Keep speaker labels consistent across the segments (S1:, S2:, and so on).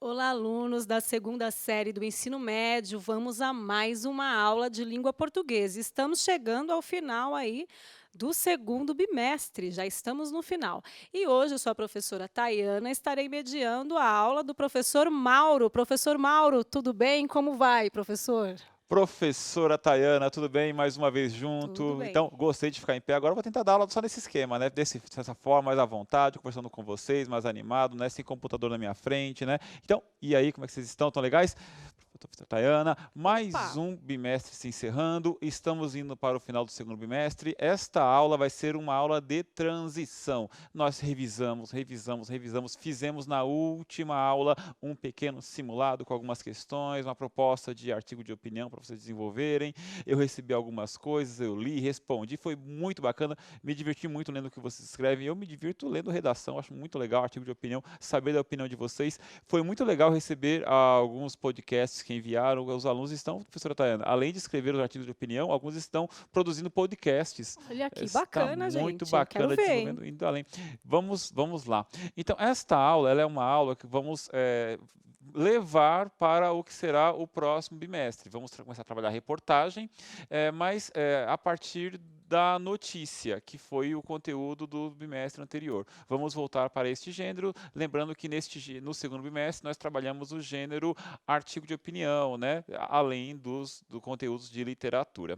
S1: Olá, alunos da segunda série do ensino médio. Vamos a mais uma aula de língua portuguesa. Estamos chegando ao final aí do segundo bimestre, já estamos no final. E hoje eu sou a professora Tayana, estarei mediando a aula do professor Mauro. Professor Mauro, tudo bem? Como vai, professor?
S2: Professora Tayana, tudo bem? Mais uma vez
S1: Tudo
S2: junto. Então,
S1: bem.
S2: gostei de ficar em pé. Agora eu vou tentar dar aula só nesse esquema, né? Dessa forma, mais à vontade, conversando com vocês, mais animado, né? Sem computador na minha frente, né? Então, e aí, como é que vocês estão? Tão legais? Professora Tayana, mais
S1: Opa!
S2: um bimestre se encerrando. Estamos indo para o final do segundo bimestre. Esta aula vai ser uma aula de transição. Nós revisamos. Fizemos na última aula um pequeno simulado com algumas questões, uma proposta de artigo de opinião para vocês desenvolverem. Eu recebi algumas coisas, eu li, respondi, foi muito bacana, me diverti muito lendo o que vocês escrevem. Eu me divirto lendo redação, acho muito legal artigo de opinião, saber da opinião de vocês. Foi muito legal receber alguns podcasts que enviaram. Os alunos estão, professora Tayana, além de escrever os artigos de opinião, alguns estão produzindo podcasts.
S1: Olha que
S2: Está
S1: bacana,
S2: muito
S1: gente. Quero
S2: bacana
S1: ver, hein?
S2: desenvolvendo, indo além. Vamos lá. Então, esta aula, ela é uma aula que vamos levar para o que será o próximo bimestre. Vamos começar a trabalhar reportagem, mas a partir da notícia, que foi o conteúdo do bimestre anterior. Vamos voltar para este gênero, lembrando que no segundo bimestre nós trabalhamos o gênero artigo de opinião, né? Além dos conteúdos de literatura.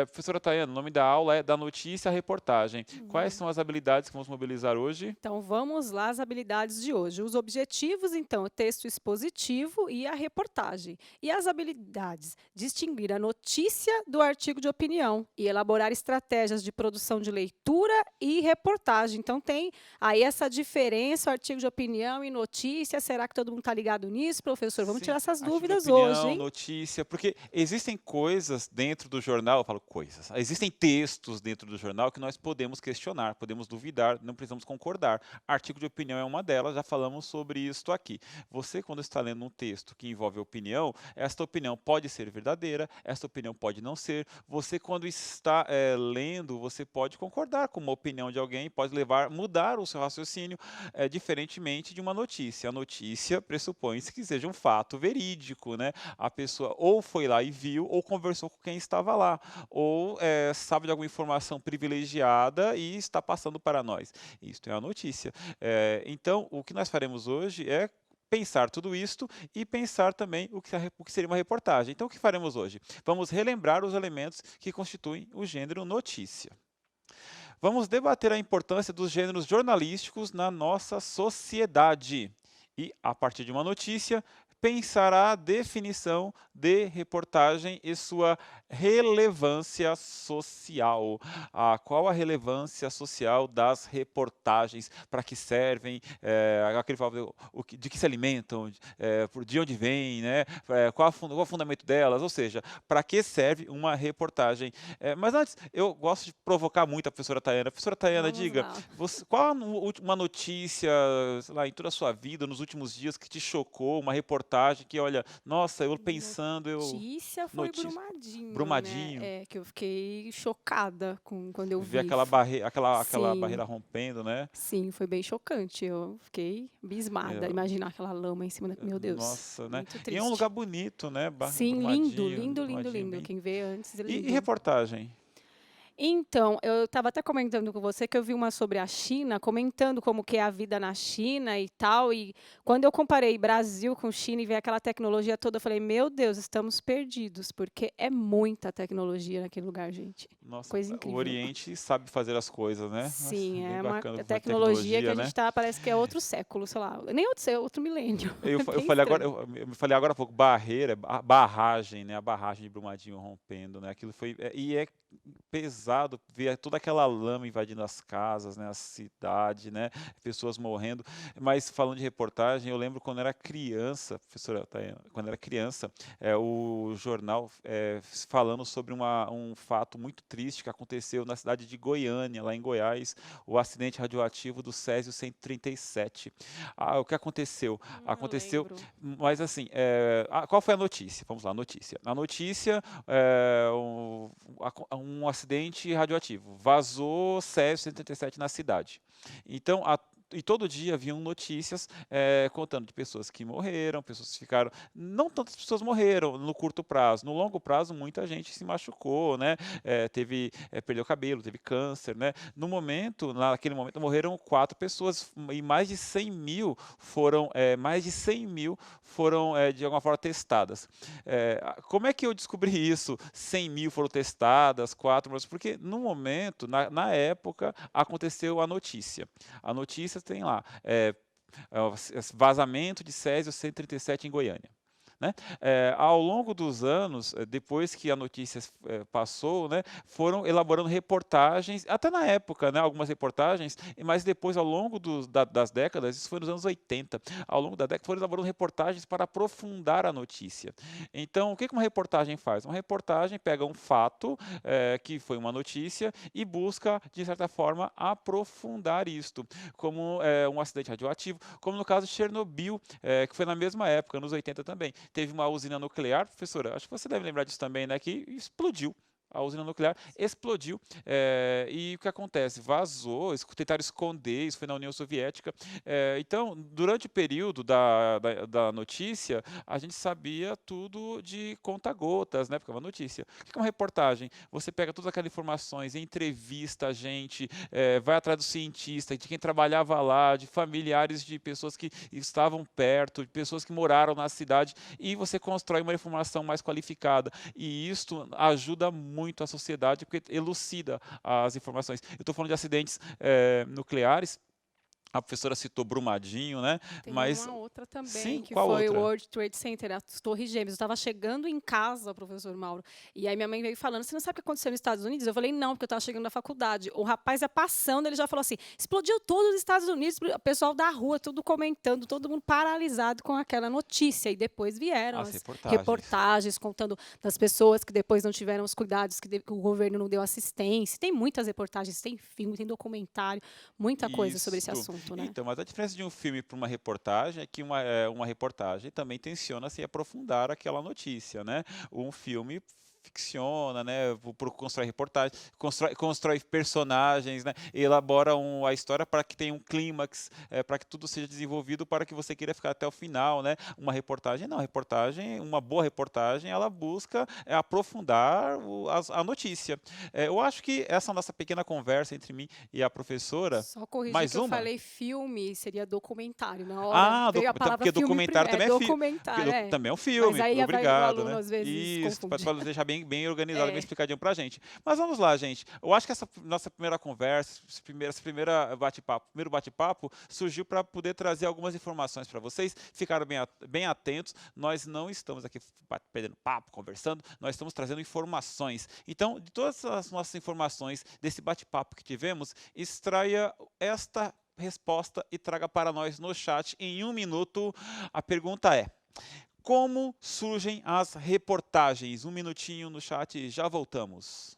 S2: Professora Tayana, o nome da aula é Da Notícia à Reportagem. Quais
S1: Hum.
S2: são as habilidades que vamos mobilizar hoje?
S1: Então, vamos lá às habilidades de hoje. Os objetivos, então, o texto expositivo e a reportagem. E as habilidades: distinguir a notícia do artigo de opinião e elaborar estratégias de produção de leitura e reportagem. Então, tem aí essa diferença, o artigo de opinião e notícia. Será que todo mundo está ligado nisso, professor? Vamos
S2: Sim,
S1: tirar essas
S2: artigo de
S1: dúvidas hoje,
S2: opinião,
S1: hein?
S2: notícia, porque existem coisas dentro do jornal, eu falo coisas, existem textos dentro do jornal que nós podemos questionar, podemos duvidar, não precisamos concordar. Artigo de opinião é uma delas, já falamos sobre isso aqui. Você, quando está lendo um texto que envolve opinião, esta opinião pode ser verdadeira, esta opinião pode não ser. Você, quando está lendo, você pode concordar com uma opinião de alguém, pode mudar o seu raciocínio, diferentemente de uma notícia. A notícia pressupõe-se que seja um fato verídico, né? A pessoa ou foi lá e viu, ou conversou com quem estava lá, ou sabe de alguma informação privilegiada e está passando para nós. Isto é a notícia. Então, o que nós faremos hoje é pensar tudo isto e pensar também o que seria uma reportagem. Então, o que faremos hoje? Vamos relembrar os elementos que constituem o gênero notícia. Vamos debater a importância dos gêneros jornalísticos na nossa sociedade. E, a partir de uma notícia, pensar a definição de reportagem e sua relevância social. Qual a relevância social das reportagens? Para que servem? De que se alimentam? De onde vêm? Né? Qual é o fundamento delas? Ou seja, para que serve uma reportagem? Mas antes, eu gosto de provocar muito a professora Tayana. Professora Tayana,
S1: Vamos
S2: diga,
S1: lá.
S2: qual uma notícia, sei lá, em toda a sua vida, nos últimos dias, que te chocou, uma reportagem que, olha, nossa, eu pensando,
S1: Notícia foi
S2: notícia,
S1: Brumadinho, né?
S2: Brumadinho,
S1: É, que eu fiquei chocada com quando eu
S2: ver
S1: vi.
S2: aquela
S1: Sim,
S2: barreira rompendo, né?
S1: sim, foi bem chocante. Eu fiquei abismada.
S2: É,
S1: Imaginar aquela lama em cima da... Meu Deus,
S2: nossa, né?
S1: muito
S2: E é um
S1: triste.
S2: lugar bonito, né?
S1: Sim, lindo, lindo, lindo,
S2: Brumadinho
S1: lindo.
S2: bem.
S1: Quem vê antes é
S2: E
S1: lindo.
S2: reportagem?
S1: Então, eu estava até comentando com você que eu vi uma sobre a China, comentando como que é a vida na China e tal, e quando eu comparei Brasil com China e vi aquela tecnologia toda, eu falei: "Meu Deus, estamos perdidos", porque é muita tecnologia naquele lugar, gente.
S2: Nossa,
S1: Coisa
S2: o
S1: incrível.
S2: Oriente sabe fazer as coisas, né? Nossa,
S1: Sim,
S2: bem
S1: é uma
S2: bacana a
S1: tecnologia que a
S2: tecnologia,
S1: gente
S2: né?
S1: está, parece que é outro século, sei lá, nem outro milênio.
S2: Eu,
S1: É
S2: fa- eu
S1: bem
S2: falei agora,
S1: estranho.
S2: eu me falei agora há pouco, barreira, barragem, né? A barragem de Brumadinho rompendo, né? Aquilo foi, e é pesado ver toda aquela lama invadindo as casas, né? A cidade, né? Pessoas morrendo. Mas falando de reportagem, eu lembro quando era criança, professora Tayana, quando era criança, o jornal falando sobre um fato muito triste que aconteceu na cidade de Goiânia, lá em Goiás, o acidente radioativo do Césio 137. O que aconteceu? Aconteceu,
S1: Lembro.
S2: mas assim, qual foi a notícia? Vamos lá, notícia. A notícia, um acidente radioativo. Vazou Césio 137 na cidade. Então, e todo dia haviam notícias contando de pessoas que morreram, pessoas que ficaram. Não tantas pessoas morreram no curto prazo, no longo prazo, muita gente se machucou, né? Perdeu cabelo, teve câncer, né? Naquele momento, morreram 4 pessoas e mais de 100 mil foram de alguma forma testadas. Como é que eu descobri isso? 100 mil foram testadas, 4, porque no momento, na época, aconteceu a notícia. A notícia tem lá, vazamento de Césio 137 em Goiânia. Né? Ao longo dos anos, depois que a notícia passou, né, foram elaborando reportagens, até na época, né, algumas reportagens, mas depois, ao longo das décadas, isso foi nos anos 80, ao longo da década, foram elaborando reportagens para aprofundar a notícia. Então, o que uma reportagem faz? Uma reportagem pega um fato, que foi uma notícia, e busca, de certa forma, aprofundar isto, como um acidente radioativo, como no caso de Chernobyl, que foi na mesma época, nos 80 também. Teve uma usina nuclear, professora, acho que você deve lembrar disso também, né, que explodiu. A usina nuclear explodiu e o que acontece? Vazou, tentaram esconder, isso foi na União Soviética. Então, durante o período da notícia, a gente sabia tudo de conta-gotas, né? Porque é uma notícia. O que é uma reportagem? Você pega todas aquelas informações, entrevista a gente, vai atrás do cientista, de quem trabalhava lá, de familiares de pessoas que estavam perto, de pessoas que moraram na cidade, e você constrói uma informação mais qualificada. E isto ajuda muito a sociedade, porque elucida as informações. Eu estou falando de acidentes nucleares. A professora citou Brumadinho, né?
S1: Tem
S2: Mas
S1: uma outra também,
S2: sim,
S1: que
S2: qual
S1: foi o
S2: outra?
S1: World Trade Center, as Torres Gêmeas. Eu estava chegando em casa, professor Mauro, e aí minha mãe veio falando: você não sabe o que aconteceu nos Estados Unidos? Eu falei: não, porque eu estava chegando na faculdade. O rapaz ia passando, ele já falou assim: explodiu todos os Estados Unidos, o pessoal da rua, tudo comentando, todo mundo paralisado com aquela notícia. E depois vieram
S2: As
S1: as
S2: reportagens.
S1: reportagens contando das pessoas que depois não tiveram os cuidados, que o governo não deu assistência. Tem muitas reportagens, tem filme, tem documentário, muita coisa sobre esse
S2: Isso.
S1: assunto, né?
S2: Então, mas a diferença de um filme para uma reportagem é que uma reportagem também tenciona se aprofundar aquela notícia, né? Um filme ficciona, né? Constrói reportagem, constrói personagens, né? Elabora a história para que tenha um clímax, para que tudo seja desenvolvido para que você queira ficar até o final, né? Uma reportagem não, uma boa reportagem, ela busca aprofundar a notícia. Eu acho que essa nossa pequena conversa entre mim e a professora,
S1: Só corrigir
S2: mais
S1: que eu
S2: uma?
S1: falei filme, seria documentário. Na hora veio a palavra
S2: Porque
S1: filme
S2: documentário
S1: primeiro. É
S2: também é filme.
S1: documentário, é.
S2: Também é um
S1: Mas
S2: filme,
S1: aí o
S2: obrigado,
S1: aluno
S2: né?
S1: às vezes
S2: Isso, para
S1: confunde.
S2: deixar bem organizado, bem
S1: É.
S2: explicadinho pra gente. Mas vamos lá, gente. Eu acho que essa nossa primeira conversa, primeiro bate-papo, surgiu para poder trazer algumas informações para vocês. Ficaram bem atentos. Nós não estamos aqui perdendo papo, conversando, nós estamos trazendo informações. Então, de todas as nossas informações, desse bate-papo que tivemos, extraia esta resposta e traga para nós no chat em 1 minuto. A pergunta é: como surgem as reportagens? 1 minutinho no chat e já voltamos.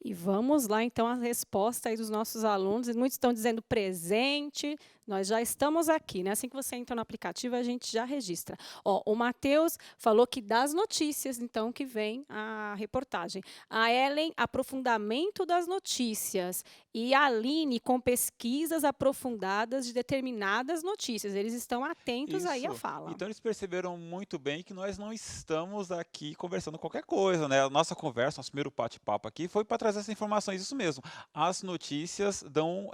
S1: E vamos lá, então, a resposta aí dos nossos alunos. E muitos estão dizendo presente, nós já estamos aqui, né? Assim que você entra no aplicativo, a gente já registra. Ó, o Matheus falou que das notícias, então, que vem a reportagem. A Ellen, aprofundamento das notícias. E a Aline, com pesquisas aprofundadas de determinadas notícias. Eles estão atentos aí à
S2: Isso.
S1: fala.
S2: Então eles perceberam muito bem que nós não estamos aqui conversando qualquer coisa, né? A nossa conversa, nosso primeiro bate-papo aqui foi para trazer essas informações, isso mesmo. As notícias dão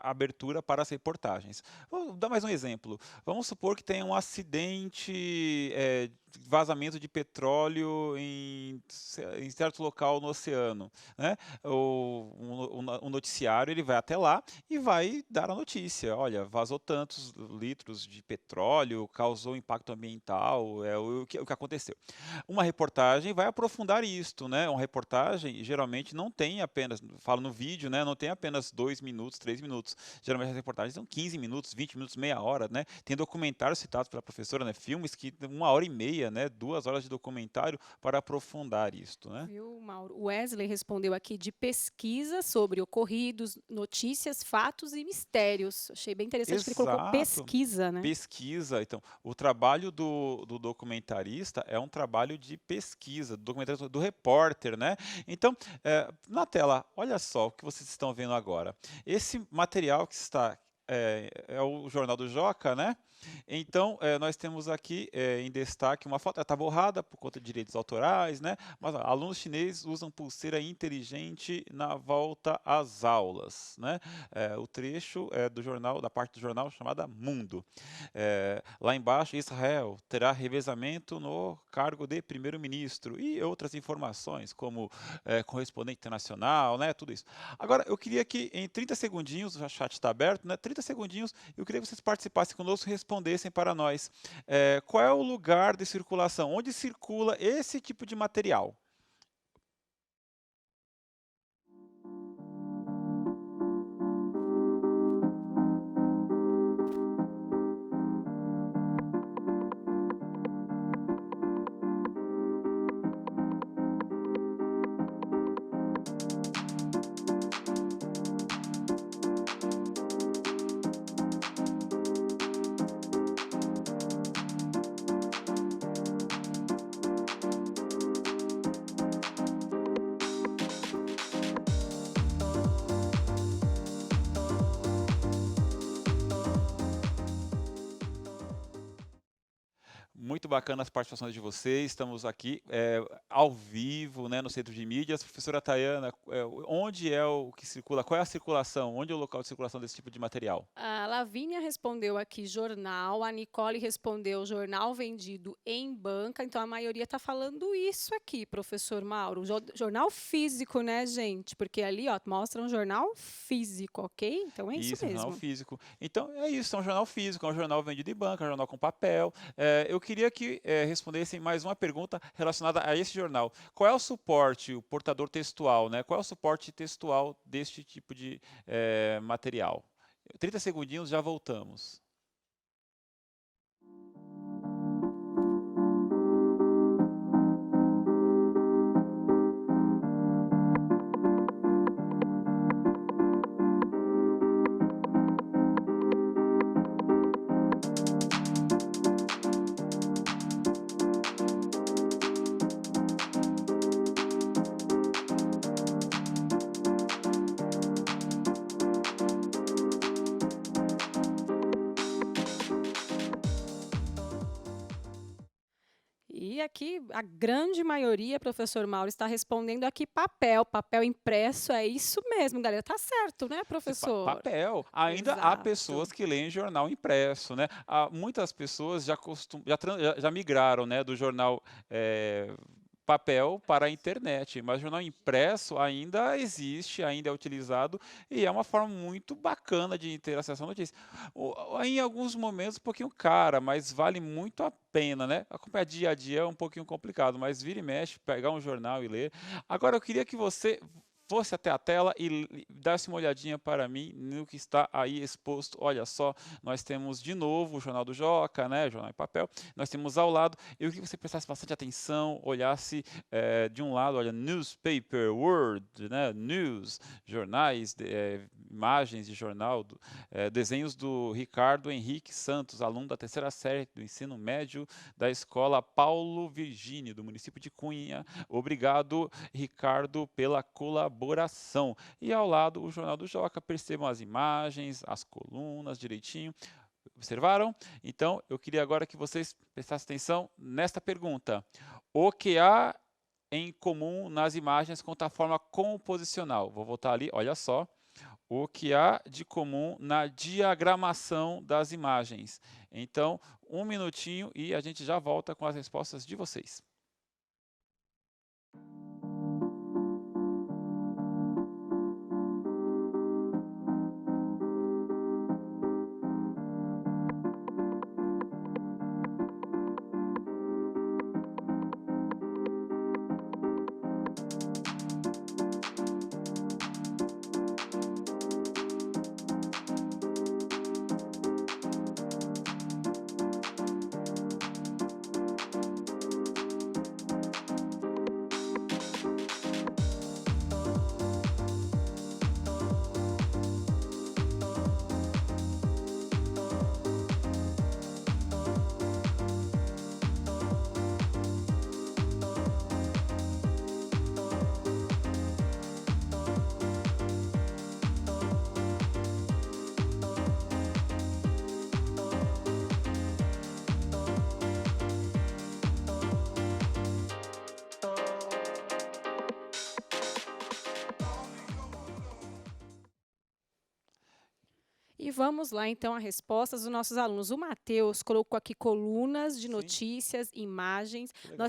S2: abertura para as reportagens. Vou dar mais um exemplo. Vamos supor que tem um acidente, vazamento de petróleo em certo local no oceano, né? O noticiário ele vai até lá e vai dar a notícia. Olha, vazou tantos litros de petróleo, causou impacto ambiental, o que aconteceu. Uma reportagem vai aprofundar isto, né? Uma reportagem geralmente não tem apenas, falo no vídeo, né? Não tem apenas 2 minutos, 3 minutos. Geralmente as reportagens são 15 minutos, 20 minutos, meia hora, né? Tem documentários citados pela professora, né? Filmes que 1 hora e meia, né? 2 horas de documentário para aprofundar isto, né?
S1: Viu, Mauro? O Wesley respondeu aqui de pesquisa sobre ocorridos, notícias, fatos e mistérios. Achei bem interessante que ele colocou
S2: Exato.
S1: pesquisa, né?
S2: Pesquisa, então, o trabalho do documentarista é um trabalho de pesquisa, do documentarista, do repórter, né? Então, na tela, olha só o que vocês estão vendo agora. Esse material que está é o Jornal do Joca, né? Então, nós temos aqui em destaque uma foto, ela está borrada por conta de direitos autorais, né? Mas ó, alunos chineses usam pulseira inteligente na volta às aulas, né? O trecho é do jornal, da parte do jornal chamada Mundo. Lá embaixo, Israel terá revezamento no cargo de primeiro-ministro e outras informações, como correspondente internacional, né? Tudo isso. Agora, eu queria que em 30 segundinhos, o chat está aberto, né? 30 segundinhos, eu queria que vocês participassem conosco e respondessem para nós. Qual é o lugar de circulação? Onde circula esse tipo de material? Muito bacana as participações de vocês. Estamos aqui ao vivo, né, no Centro de Mídias. Professora Tayana, onde é o que circula? Qual é a circulação? Onde é o local de circulação desse tipo de material?
S1: A Lavínia respondeu aqui jornal, a Nicole respondeu jornal vendido em banca, então a maioria está falando isso aqui, professor Mauro. Jornal físico, né, gente? Porque ali, ó, mostra um jornal físico, ok? Então é isso
S2: Isso, é um jornal
S1: mesmo.
S2: físico. Então, é isso, é um jornal físico, é um jornal vendido em banca, é um jornal com papel. Eu queria que respondessem mais uma pergunta relacionada a esse jornal. Qual é o suporte, o portador textual, né? Qual é o suporte textual deste tipo de material? 30 segundinhos, já voltamos.
S1: E aqui a grande maioria, professor Mauro, está respondendo aqui papel, papel impresso, é isso mesmo, galera. Tá certo, né, professor?
S2: Papel. Ainda há
S1: Exato.
S2: pessoas que leem jornal impresso, né? Muitas pessoas já migraram, né, do jornal papel para a internet, mas o jornal impresso ainda existe, ainda é utilizado e é uma forma muito bacana de ter acesso à notícia. Em alguns momentos um pouquinho cara, mas vale muito a pena, né? Acompanhar dia a dia é um pouquinho complicado, mas vira e mexe, pegar um jornal e ler. Agora eu queria que você fosse até a tela e desse uma olhadinha para mim no que está aí exposto. Olha só, nós temos de novo o Jornal do Joca, né, jornal em papel. Nós temos ao lado, eu queria que você prestasse bastante atenção, olhasse de um lado, olha, newspaper, word, né, news, jornais, imagens de jornal, desenhos do Ricardo Henrique Santos, aluno da 3ª série do ensino médio da escola Paulo Virgínio, do município de Cunha. Obrigado, Ricardo, pela colaboração. E ao lado o Jornal do Joca, percebam as imagens, as colunas direitinho. Observaram? Então, eu queria agora que vocês prestassem atenção nesta pergunta. O que há em comum nas imagens quanto à forma composicional? Vou voltar ali, olha só. O que há de comum na diagramação das imagens. Então, um minutinho e a gente já volta com as respostas de vocês.
S1: E vamos lá, então, a respostas dos nossos alunos. O Matheus colocou aqui colunas de
S2: Sim,
S1: notícias, imagens.
S2: que legal.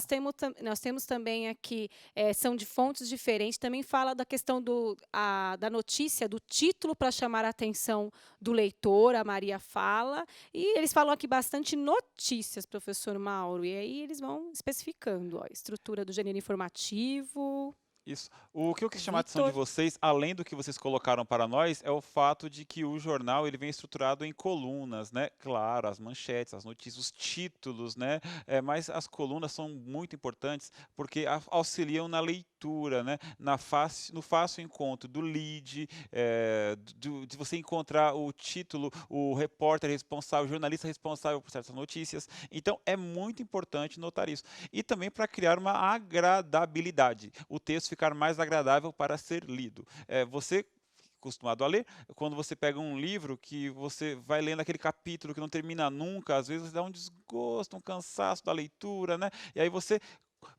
S1: Nós temos também aqui, são de fontes diferentes. Também fala da questão da notícia, do título para chamar a atenção do leitor, a Maria fala. E eles falam aqui bastante notícias, professor Mauro. E aí eles vão especificando, ó, estrutura do gênero informativo.
S2: Isso. O que eu quis chamar a atenção de
S1: Vitor.
S2: vocês, além do que vocês colocaram para nós, é o fato de que o jornal ele vem estruturado em colunas, né? Claro, as manchetes, as notícias, os títulos, né? Mas as colunas são muito importantes porque auxiliam na leitura, né? No fácil encontro do lead, de você encontrar o título, o repórter responsável, o jornalista responsável por certas notícias. Então, é muito importante notar isso. E também para criar uma agradabilidade. O texto ficar mais agradável para ser lido. Você acostumado a ler, quando você pega um livro que você vai lendo aquele capítulo que não termina nunca, às vezes dá um desgosto, um cansaço da leitura, né? E aí você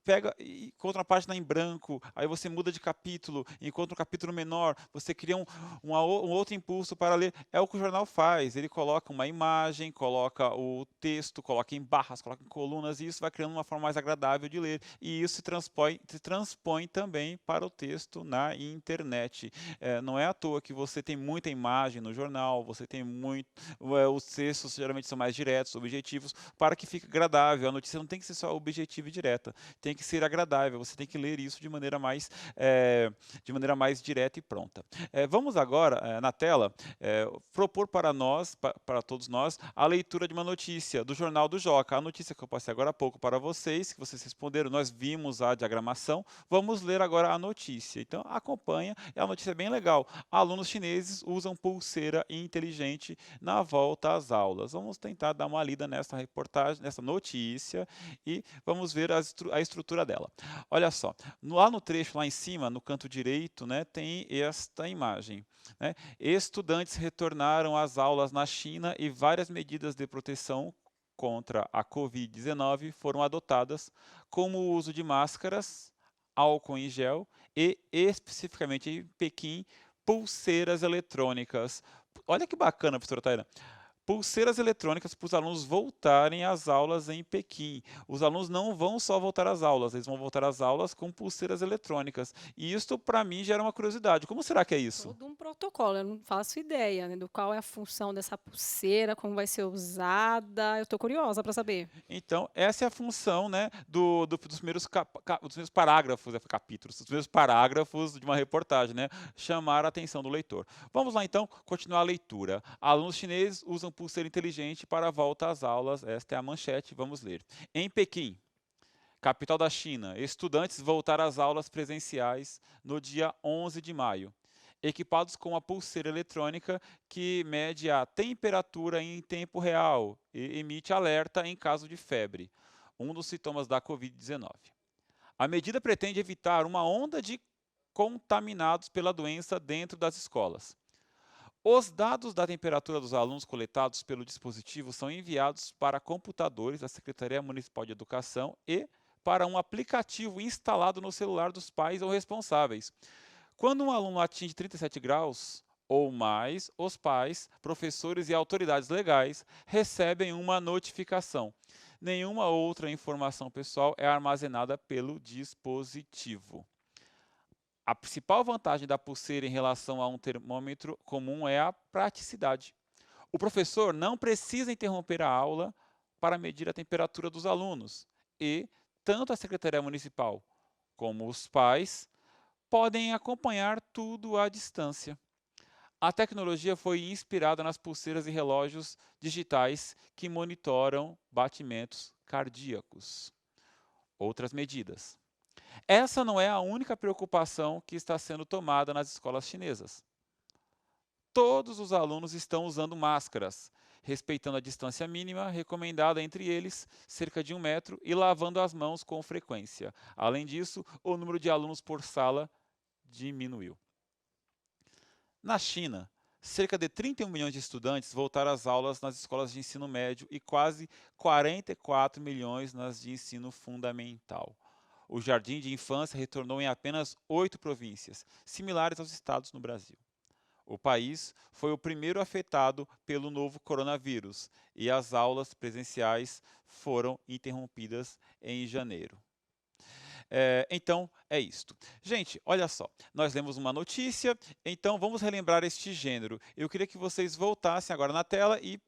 S2: pega e encontra uma página em branco, aí você muda de capítulo, encontra um capítulo menor, você cria um outro impulso para ler. É o que o jornal faz, ele coloca uma imagem, coloca o texto, coloca em barras, coloca em colunas, e isso vai criando uma forma mais agradável de ler. E isso se transpõe também para o texto na internet. Não é à toa que você tem muita imagem no jornal, você tem muito. Os textos geralmente são mais diretos, objetivos, para que fique agradável. A notícia não tem que ser só objetiva e direta, tem que ser agradável, você tem que ler isso de maneira mais direta e pronta. Vamos agora, na tela, propor para nós, para todos nós, a leitura de uma notícia do Jornal do Joca. A notícia que eu passei agora há pouco para vocês, que vocês responderam, nós vimos a diagramação, vamos ler agora a notícia. Então, acompanha, é uma notícia bem legal. Alunos chineses usam pulseira inteligente na volta às aulas. Vamos tentar dar uma lida nessa reportagem, nessa notícia, e vamos ver a estrutura dela. Olha só, lá no trecho, lá em cima, no canto direito, né, tem esta imagem. Né? Estudantes retornaram às aulas na China e várias medidas de proteção contra a Covid-19 foram adotadas, como o uso de máscaras, álcool em gel e, especificamente em Pequim, pulseiras eletrônicas. Olha que bacana, professora Taira. Pulseiras eletrônicas para os alunos voltarem às aulas em Pequim. Os alunos não vão só voltar às aulas, eles vão voltar às aulas com pulseiras eletrônicas. E isso, para mim, gera uma curiosidade. Como será que é isso?
S1: Todo um protocolo, eu não faço ideia, né, do qual é a função dessa pulseira, como vai ser usada. Eu estou curiosa para saber.
S2: Então, essa é a função, né, dos primeiros parágrafos, capítulos, dos primeiros parágrafos de uma reportagem, né, chamar a atenção do leitor. Vamos lá, então, continuar a leitura. Alunos chineses usam pulseira inteligente para a volta às aulas. Esta é a manchete, vamos ler. Em Pequim, capital da China, estudantes voltaram às aulas presenciais no dia 11 de maio, equipados com a pulseira eletrônica que mede a temperatura em tempo real e emite alerta em caso de febre, um dos sintomas da Covid-19. A medida pretende evitar uma onda de contaminados pela doença dentro das escolas. Os dados da temperatura dos alunos coletados pelo dispositivo são enviados para computadores da Secretaria Municipal de Educação e para um aplicativo instalado no celular dos pais ou responsáveis. Quando um aluno atinge 37 graus ou mais, os pais, professores e autoridades legais recebem uma notificação. Nenhuma outra informação pessoal é armazenada pelo dispositivo. A principal vantagem da pulseira em relação a um termômetro comum é a praticidade. O professor não precisa interromper a aula para medir a temperatura dos alunos e tanto a Secretaria Municipal como os pais podem acompanhar tudo à distância. A tecnologia foi inspirada nas pulseiras e relógios digitais que monitoram batimentos cardíacos. Outras medidas. Essa não é a única preocupação que está sendo tomada nas escolas chinesas. Todos os alunos estão usando máscaras, respeitando a distância mínima recomendada entre eles, cerca de 1 metro, e lavando as mãos com frequência. Além disso, o número de alunos por sala diminuiu. Na China, cerca de 31 milhões de estudantes voltaram às aulas nas escolas de ensino médio e quase 44 milhões nas de ensino fundamental. O jardim de infância retornou em apenas 8 províncias, similares aos estados no Brasil. O país foi o primeiro afetado pelo novo coronavírus e as aulas presenciais foram interrompidas em janeiro. Então, é isto. Gente, olha só, nós lemos uma notícia, então vamos relembrar este gênero. Eu queria que vocês voltassem agora na tela e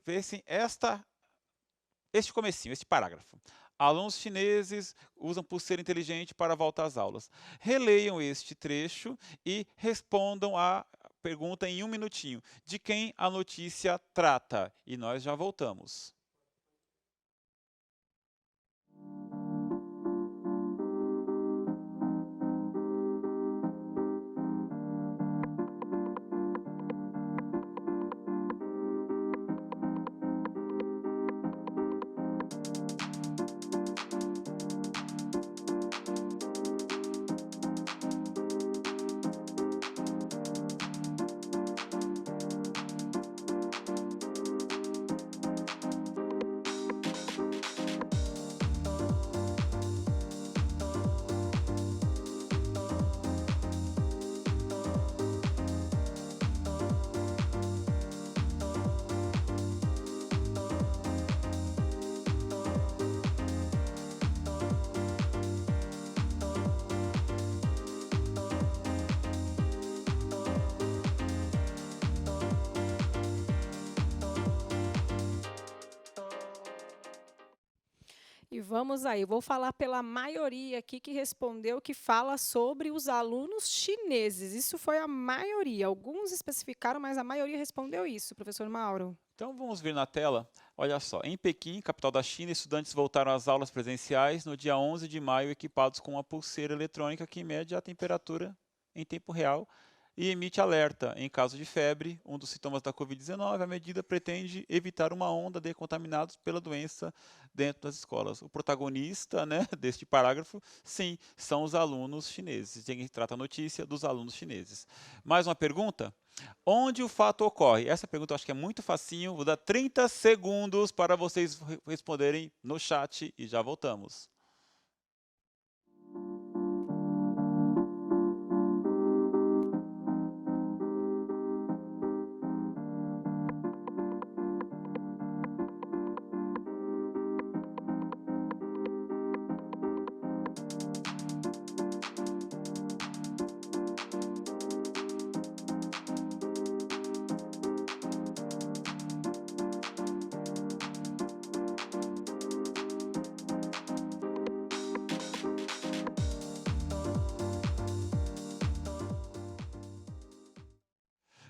S2: vissem este comecinho, este parágrafo. Alunos chineses usam pulseira inteligente para a volta às aulas. Releiam este trecho e respondam a pergunta em 1 minutinho. De quem a notícia trata? E nós já voltamos.
S1: E vamos aí, eu vou falar pela maioria aqui que respondeu, que fala sobre os alunos chineses. Isso foi a maioria. Alguns especificaram, mas a maioria respondeu isso, professor Mauro.
S2: Então vamos ver na tela. Olha só, em Pequim, capital da China, estudantes voltaram às aulas presenciais no dia 11 de maio, equipados com uma pulseira eletrônica que mede a temperatura em tempo real e emite alerta em caso de febre, um dos sintomas da Covid-19. A medida pretende evitar uma onda de contaminados pela doença dentro das escolas. O protagonista, né, deste parágrafo, sim, são os alunos chineses. Quem trata a notícia dos alunos chineses. Mais uma pergunta? Onde o fato ocorre? Essa pergunta eu acho que é muito facinho. Vou dar 30 segundos para vocês responderem no chat e já voltamos.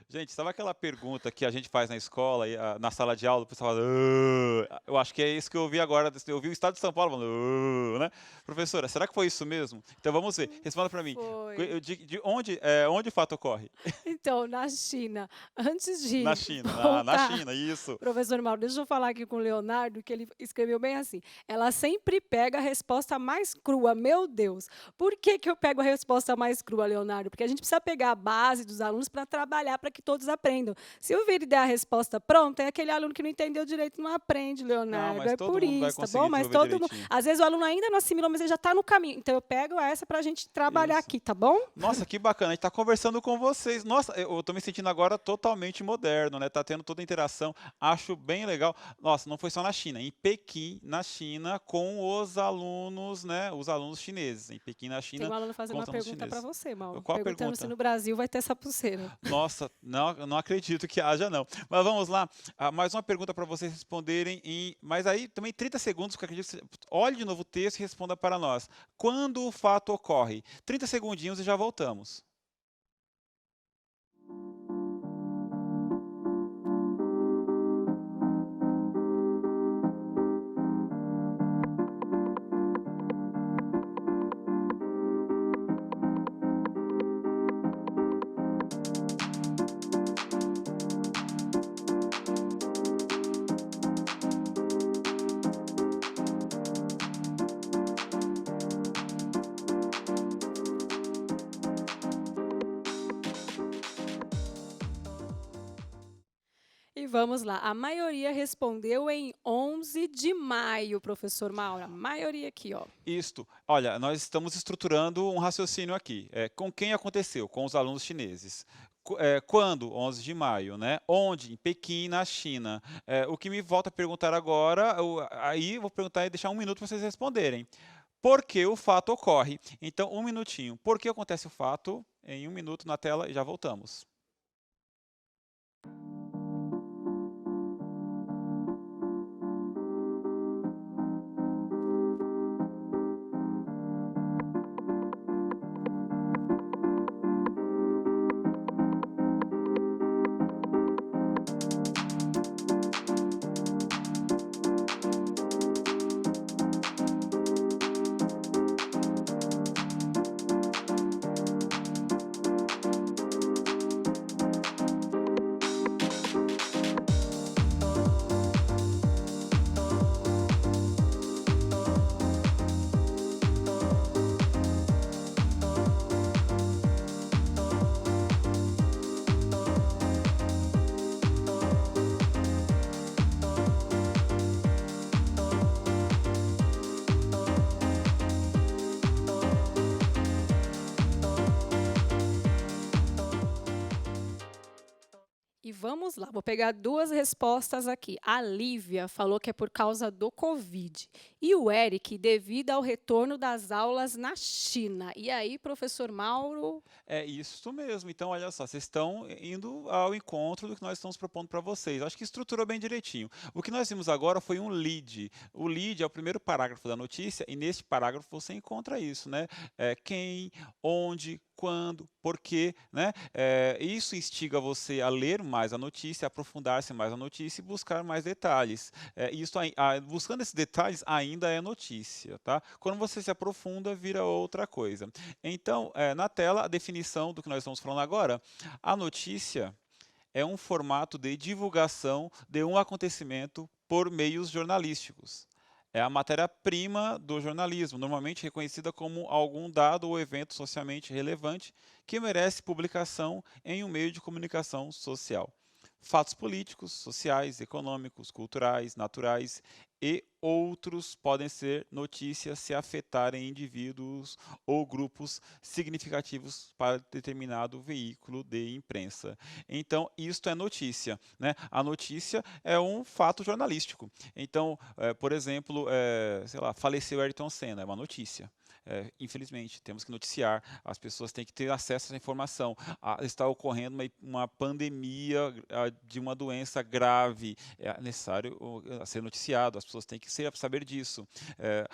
S2: Gente, sabe aquela pergunta que a gente faz na escola, na sala de aula, o pessoal fala, "Ah", eu acho que é isso que eu ouvi agora, eu ouvi o estado de São Paulo falando, "Ah", né? Professora, será que foi isso mesmo? Então vamos ver, responda para mim.
S1: Foi.
S2: De onde, onde o fato ocorre?
S1: Então, na China, antes de
S2: Na China, na
S1: voltar,
S2: China, isso.
S1: professor Mauro, deixa eu falar aqui com o Leonardo, que ele escreveu bem assim: ela sempre pega a resposta mais crua. Meu Deus, por que que eu pego a resposta mais crua, Leonardo? Porque a gente precisa pegar a base dos alunos para trabalhar, para que que todos aprendam. Se o Vini der a resposta pronta, é aquele aluno que não entendeu direito, não aprende,
S2: Não,
S1: Leonardo.
S2: mas
S1: É
S2: todo
S1: por
S2: mundo vai
S1: isso, tá bom?
S2: conseguir
S1: Mas
S2: desenvolver
S1: todo mundo.
S2: direitinho.
S1: Às vezes o aluno ainda não assimilou, mas ele já está no caminho. Então eu pego essa para a gente trabalhar
S2: Isso.
S1: aqui, tá bom?
S2: Nossa, que bacana, a gente tá conversando com vocês. Nossa, eu tô me sentindo agora totalmente moderno, né? Tá tendo toda a interação, acho bem legal. Nossa, não foi só na China, em Pequim, na China, com os alunos, né? Os alunos chineses. Em Pequim, na
S1: Tem
S2: China,
S1: um aluno fazendo
S2: com os
S1: uma
S2: alunos
S1: pergunta para
S2: chineses.
S1: você, Mauro.
S2: Qual a
S1: Perguntando se
S2: pergunta?
S1: no Brasil vai ter essa pulseira.
S2: Nossa, não acredito que haja, não. Mas vamos lá. Mais uma pergunta para vocês responderem mas aí também 30 segundos, porque acredito que você olhe de novo o texto e responda para nós. Quando o fato ocorre? 30 segundinhos e já voltamos.
S1: E vamos lá. A maioria respondeu em 11 de maio, professor Mauro. A maioria aqui, ó.
S2: Isto. Olha, nós estamos estruturando um raciocínio aqui. Com quem aconteceu? Com os alunos chineses. Quando? 11 de maio, né? Onde? Em Pequim, na China. O que me volta a perguntar agora, aí vou perguntar e deixar um minuto para vocês responderem. Por que o fato ocorre? Então, um minutinho. Por que acontece o fato? Em um minuto na tela e já voltamos.
S1: E vamos lá, vou pegar duas respostas aqui. A Lívia falou que é por causa do Covid. E o Eric, devido ao retorno das aulas na China. E aí, professor Mauro?
S2: É isso mesmo. Então, olha só, vocês estão indo ao encontro do que nós estamos propondo para vocês. Acho que estruturou bem direitinho. O que nós vimos agora foi um lead. O lead é o primeiro parágrafo da notícia e neste parágrafo você encontra isso, né? Quem, onde, quando, por quê, né? Isso instiga você a ler mais a notícia, aprofundar-se mais na notícia e buscar mais detalhes. Buscando esses detalhes ainda é notícia, tá? Quando você se aprofunda, vira outra coisa. Então, na tela, a definição do que nós estamos falando agora, a notícia é um formato de divulgação de um acontecimento por meios jornalísticos. É a matéria-prima do jornalismo, normalmente reconhecida como algum dado ou evento socialmente relevante que merece publicação em um meio de comunicação social. Fatos políticos, sociais, econômicos, culturais, naturais e outros podem ser notícias se afetarem indivíduos ou grupos significativos para determinado veículo de imprensa. Então, isto é notícia, né? A notícia é um fato jornalístico. Então, por exemplo, sei lá, faleceu Ayrton Senna, é uma notícia. Infelizmente, temos que noticiar, as pessoas têm que ter acesso a essa informação. Está ocorrendo uma pandemia de uma doença grave, é necessário ser noticiado, as pessoas têm que saber disso.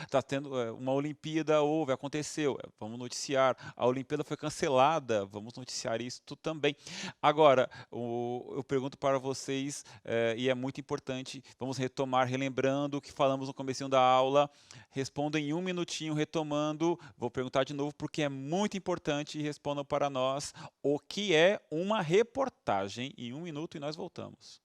S2: Está tendo uma Olimpíada, aconteceu, vamos noticiar. A Olimpíada foi cancelada, vamos noticiar isso também. Agora, eu pergunto para vocês, e é muito importante, vamos retomar, relembrando o que falamos no comecinho da aula, respondam em um minutinho, retomando. Vou perguntar de novo porque é muito importante e respondam para nós o que é uma reportagem em um minuto e nós voltamos.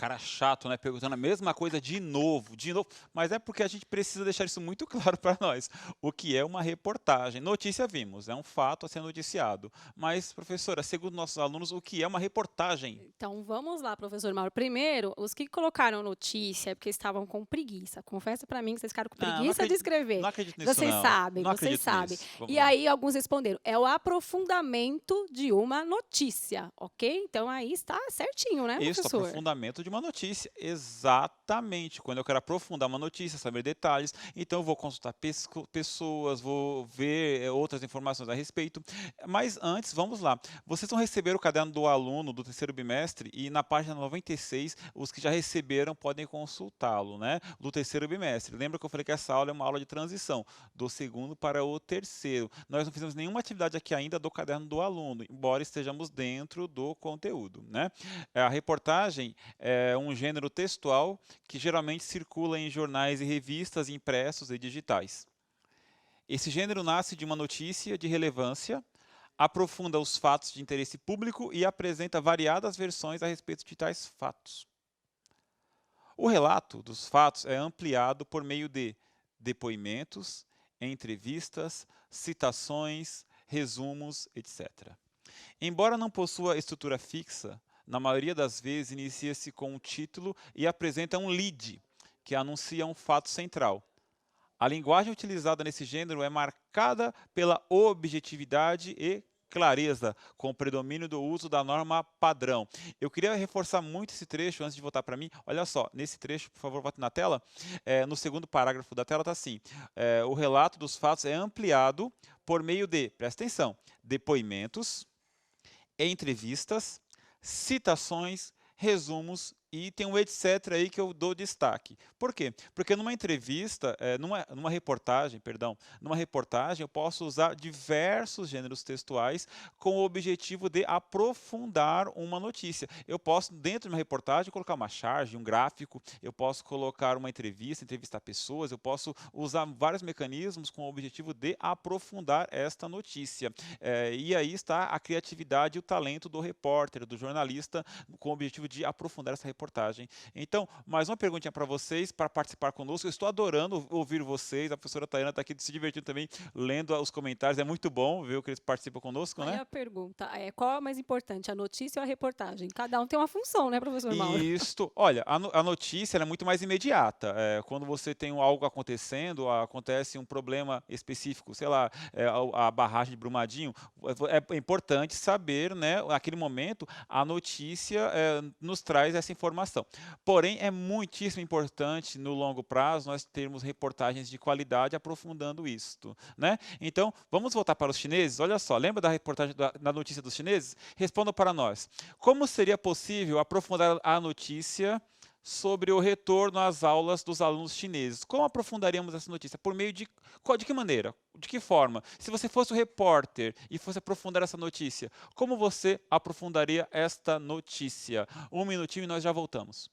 S2: cara chato, né, perguntando a mesma coisa de novo, mas é porque a gente precisa deixar isso muito claro para nós. O que é uma reportagem? Notícia vimos, é um fato a ser noticiado. Mas, professora, segundo nossos alunos, o que é uma reportagem?
S1: Então vamos lá, professor Mauro. Primeiro, os que colocaram notícia é porque estavam com preguiça. Confessa para mim que vocês ficaram com
S2: Não, não
S1: preguiça de
S2: acredito,
S1: escrever.
S2: não acredito nisso
S1: Vocês
S2: não.
S1: sabem,
S2: Não
S1: vocês
S2: acredito
S1: sabem.
S2: nisso. Vamos
S1: E
S2: lá.
S1: aí alguns responderam: é o aprofundamento de uma notícia, ok? Então aí está certinho, né,
S2: Isso,
S1: professor?
S2: aprofundamento de uma notícia. Exatamente. Quando eu quero aprofundar uma notícia, saber detalhes, então eu vou consultar pessoas, vou ver outras informações a respeito. Mas antes, vamos lá. Vocês vão receber o caderno do aluno do terceiro bimestre e na página 96, os que já receberam podem consultá-lo, né? Do terceiro bimestre. Lembra que eu falei que essa aula é uma aula de transição, do segundo para o terceiro. Nós não fizemos nenhuma atividade aqui ainda do caderno do aluno, embora estejamos dentro do conteúdo, né? A reportagem é um gênero textual que geralmente circula em jornais e revistas impressos e digitais. Esse gênero nasce de uma notícia de relevância, aprofunda os fatos de interesse público e apresenta variadas versões a respeito de tais fatos. O relato dos fatos é ampliado por meio de depoimentos, entrevistas, citações, resumos, etc. Embora não possua estrutura fixa, na maioria das vezes inicia-se com um título e apresenta um lead, que anuncia um fato central. A linguagem utilizada nesse gênero é marcada pela objetividade e clareza, com o predomínio do uso da norma padrão. Eu queria reforçar muito esse trecho antes de voltar para mim. Olha só, nesse trecho, por favor, volte na tela. No segundo parágrafo da tela está assim: o relato dos fatos é ampliado por meio de, presta atenção, depoimentos, entrevistas, citações, resumos e tem um etc aí que eu dou destaque. Por quê? Porque numa entrevista, numa reportagem, perdão, numa reportagem eu posso usar diversos gêneros textuais com o objetivo de aprofundar uma notícia. Eu posso, dentro de uma reportagem, colocar uma charge, um gráfico, eu posso colocar uma entrevista, entrevistar pessoas, eu posso usar vários mecanismos com o objetivo de aprofundar esta notícia. E aí está a criatividade e o talento do repórter, do jornalista, com o objetivo de aprofundar essa reportagem. Então, mais uma perguntinha para vocês, para participar conosco. Eu estou adorando ouvir vocês. A professora Tayana está aqui se divertindo também, lendo os comentários. É muito bom ver que eles participam conosco,
S1: Aí
S2: né?
S1: a pergunta é: qual é mais importante, a notícia ou a reportagem? Cada um tem uma função, né, professor Mauro?
S2: Isto, olha, a notícia ela é muito mais imediata. Quando você tem algo acontecendo, acontece um problema específico, sei lá, a barragem de Brumadinho, é importante saber, né, naquele momento, a notícia nos traz essa informação. Porém, é muitíssimo importante no longo prazo nós termos reportagens de qualidade aprofundando isto, né? Então, vamos voltar para os chineses. Olha só, lembra da reportagem da notícia dos chineses? Respondam para nós. Como seria possível aprofundar a notícia sobre o retorno às aulas dos alunos chineses? Como aprofundaríamos essa notícia? Por meio de que maneira? De que forma? Se você fosse o repórter e fosse aprofundar essa notícia, como você aprofundaria esta notícia? Um minutinho e nós já voltamos.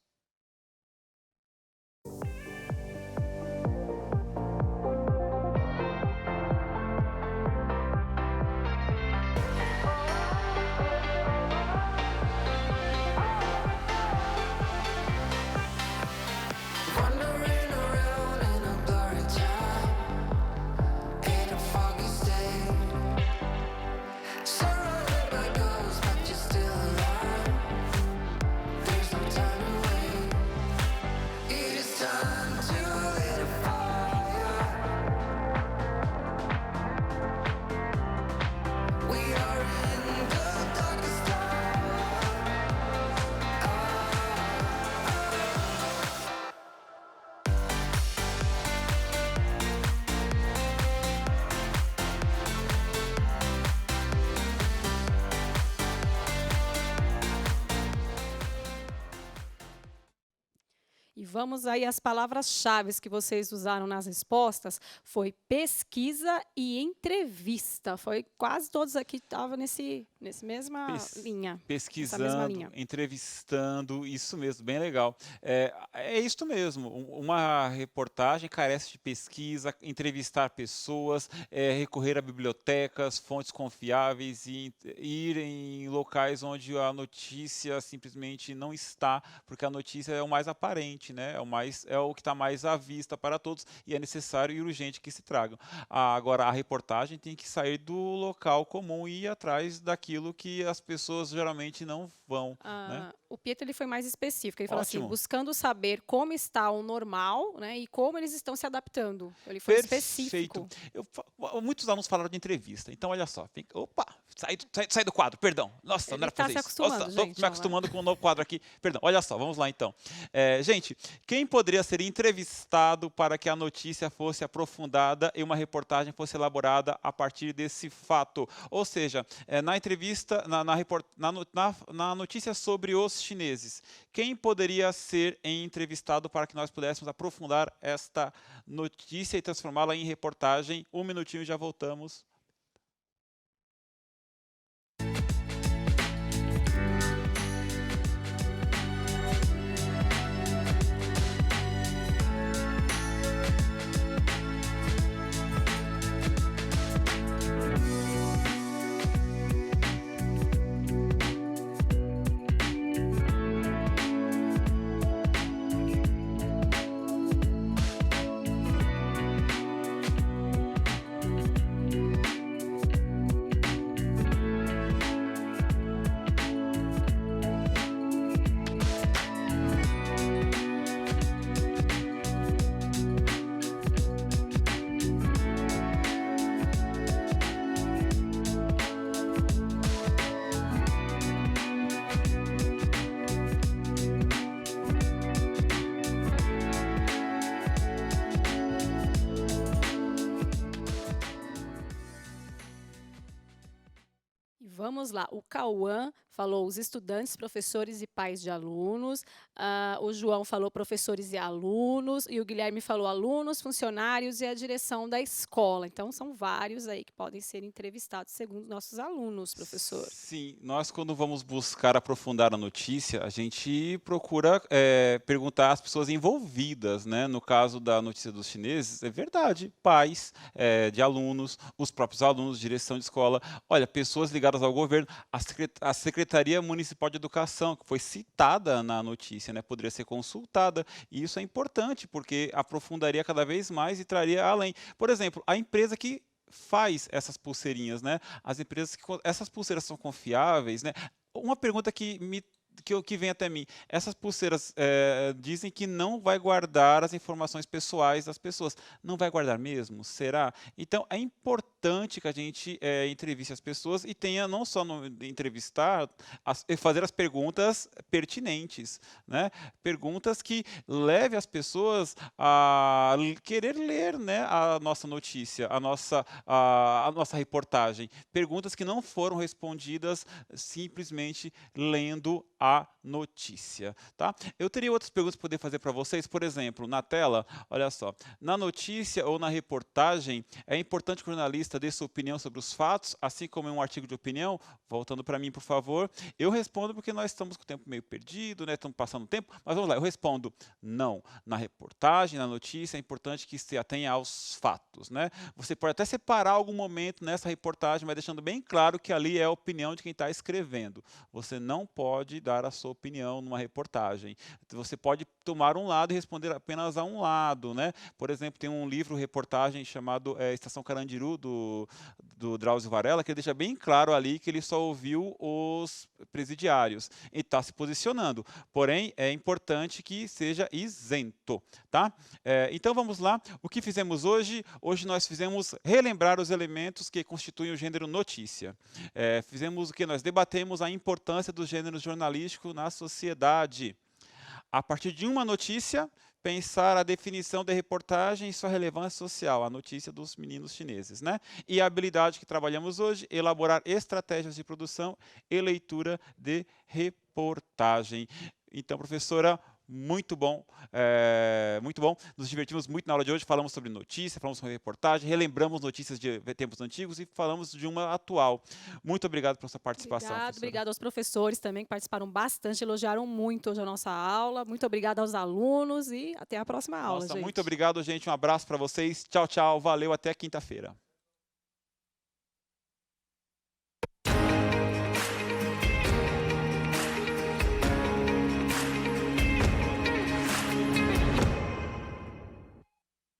S3: Wandering around in a blurry town, in a foggy state, surrounded by ghosts, but you're still alive. There's no time to wait.
S1: E vamos aí às palavras-chaves que vocês usaram nas respostas, foi pesquisa e entrevista. Foi quase todos aqui estavam nesse mesma
S2: Pes-
S1: linha, nessa mesma
S2: Pesquisando,
S1: linha.
S2: entrevistando, isso mesmo, bem legal. É isso mesmo. Uma reportagem carece de pesquisa, entrevistar pessoas, recorrer a bibliotecas, fontes confiáveis e ir em locais onde a notícia simplesmente não está, porque a notícia é o mais aparente, né? É o que está mais à vista para todos e é necessário e urgente que se tragam. Agora, a reportagem tem que sair do local comum e ir atrás daquilo que as pessoas geralmente não vão, né?
S1: O Pietro ele foi mais específico. Ele falou assim,
S2: Ótimo.
S1: buscando saber como está o normal, né, e como eles estão se adaptando. Ele foi
S2: Perfeito.
S1: específico.
S2: Muitos alunos falaram de entrevista, então olha só. Opa, sai do quadro, perdão. Nossa, não
S1: Ele
S2: era pra
S1: está
S2: fazer
S1: se
S2: isso. Nossa,
S1: acostumando,
S2: estou
S1: gente.
S2: me
S1: Ó,
S2: acostumando com o novo quadro aqui. Perdão, olha só, vamos lá então. Gente, quem poderia ser entrevistado para que a notícia fosse aprofundada e uma reportagem fosse elaborada a partir desse fato? Ou seja, na entrevista, na notícia sobre os chineses, quem poderia ser entrevistado para que nós pudéssemos aprofundar esta notícia e transformá-la em reportagem? Um minutinho e já voltamos.
S1: e vamos lá. O Cauã falou os estudantes, professores e pais de alunos. O João falou professores e alunos. E o Guilherme falou alunos, funcionários e a direção da escola. Então, são vários aí que podem ser entrevistados, segundo nossos alunos, professor.
S2: Sim, nós quando vamos buscar aprofundar a notícia, a gente procura perguntar às pessoas envolvidas, né? No caso da notícia dos chineses, é verdade, pais de alunos, os próprios alunos, direção de escola, olha, pessoas ligadas ao governo, a Secretaria Municipal de Educação, que foi citada na notícia, né? Poderia ser consultada, e isso é importante, porque aprofundaria cada vez mais e traria além. Por exemplo, a empresa que faz essas pulseirinhas, né? Essas pulseiras são confiáveis, né? Uma pergunta que vem até mim, essas pulseiras dizem que não vai guardar as informações pessoais das pessoas. Não vai guardar mesmo? Será? Então, é importante que a gente entreviste as pessoas e tenha não só no entrevistar, fazer as perguntas pertinentes, né? Perguntas que levem as pessoas a querer ler, né, a nossa notícia, a nossa reportagem. Perguntas que não foram respondidas simplesmente lendo a notícia, tá? Eu teria outras perguntas para poder fazer para vocês, por exemplo, na tela, olha só, na notícia ou na reportagem, é importante que o jornalista dê sua opinião sobre os fatos, assim como em um artigo de opinião, voltando para mim, por favor, eu respondo porque nós estamos com o tempo meio perdido, né, estamos passando tempo, mas vamos lá, eu respondo não. Na reportagem, na notícia, é importante que se atenha aos fatos, né? Você pode até separar algum momento nessa reportagem, mas deixando bem claro que ali é a opinião de quem está escrevendo. Você não pode dar a sua opinião numa reportagem. Você pode tomar um lado e responder apenas a um lado, né? Por exemplo, tem um livro, reportagem chamado Estação Carandiru, do Drauzio Varela, que ele deixa bem claro ali que ele só ouviu os presidiários e está se posicionando. Porém, é importante que seja isento, tá? Então vamos lá. O que fizemos hoje? Hoje nós fizemos relembrar os elementos que constituem o gênero notícia. Fizemos o que? Nós debatemos a importância do gênero jornalístico na sociedade. A partir de uma notícia, pensar a definição de reportagem e sua relevância social, a notícia dos meninos chineses, né? E a habilidade que trabalhamos hoje, elaborar estratégias de produção e leitura de reportagem. Então, professora, Muito bom, muito bom. Nos divertimos muito na aula de hoje. Falamos sobre notícia, falamos sobre reportagem, relembramos notícias de tempos antigos e falamos de uma atual. Muito obrigado pela sua participação, professora.
S1: Obrigada aos professores também que participaram bastante, elogiaram muito hoje a nossa aula. Muito obrigada aos alunos e até a próxima aula,
S2: Nossa,
S1: gente.
S2: muito obrigado, gente. Um abraço para vocês. Tchau, tchau. Valeu, até quinta-feira.